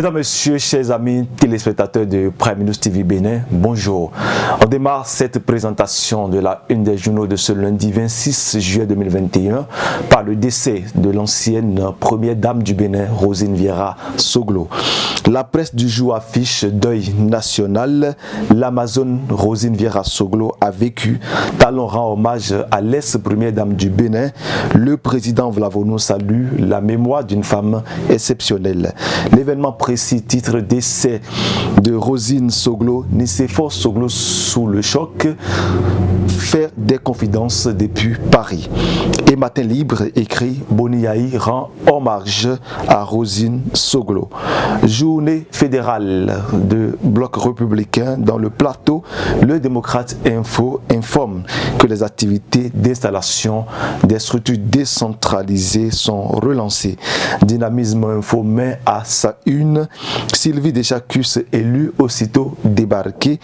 Mesdames, Messieurs, chers amis téléspectateurs de Prime News TV Bénin, bonjour. On démarre cette présentation de la une des journaux de ce lundi 26 juillet 2021 par le décès de l'ancienne première dame du Bénin, Rosine Vieira Soglo. La presse du jour affiche deuil national. L'Amazone Rosine Vieira Soglo a vécu. Talon rend hommage à l'ex-première dame du Bénin. Le président Vlavono salue la mémoire d'une femme exceptionnelle. L'événement précis titre décès de Rosine Soglo, Nicéphore Soglo sous le choc, fait des confidences depuis Paris. Et Matin Libre écrit Boniaï rend hommage à Rosine Soglo. Journée fédérale de bloc républicain dans le plateau, le démocrate Info informe que les activités d'installation des structures décentralisées sont relancées. Dynamisme Info met à sa une Sylvie Deschacus élue aussitôt débarquée.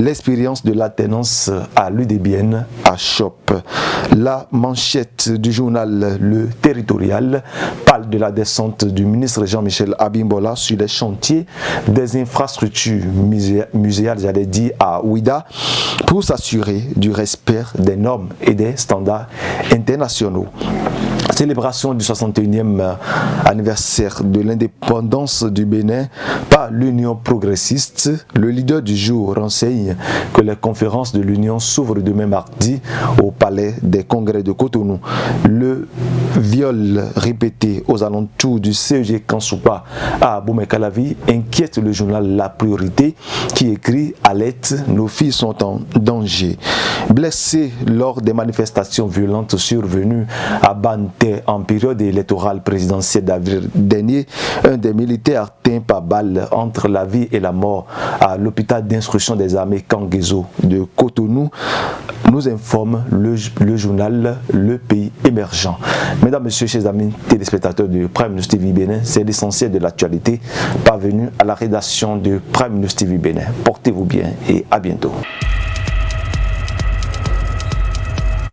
L'expérience de l'alternance à l'UDBN à Chop. La manchette du journal Le Territorial parle de la descente du ministre Jean-Michel Abimbola sur les chantiers des infrastructures muséales, j'allais dire à Ouida, pour s'assurer du respect des normes et des standards internationaux. Célébration du 61e anniversaire de l'indépendance du Bénin par l'Union progressiste. Le leader du jour renseigne que les conférences de l'Union s'ouvrent demain mardi au palais des congrès de Cotonou. Le viol répété aux alentours du CEG Kansoupa à Boumé-Calavi inquiète le journal La Priorité qui écrit « Alerte, nos filles sont en danger ». Blessé lors des manifestations violentes survenues à Banté en période électorale présidentielle d'avril dernier, un des militaires atteint par balle entre la vie et la mort à l'hôpital d'instruction des armées Kangezo de Cotonou, nous informe le journal Le Pays Émergent. Mesdames, Messieurs, chers amis téléspectateurs de Prime News TV Bénin, c'est l'essentiel de l'actualité parvenu à la rédaction de Prime News TV Bénin. Portez-vous bien et à bientôt.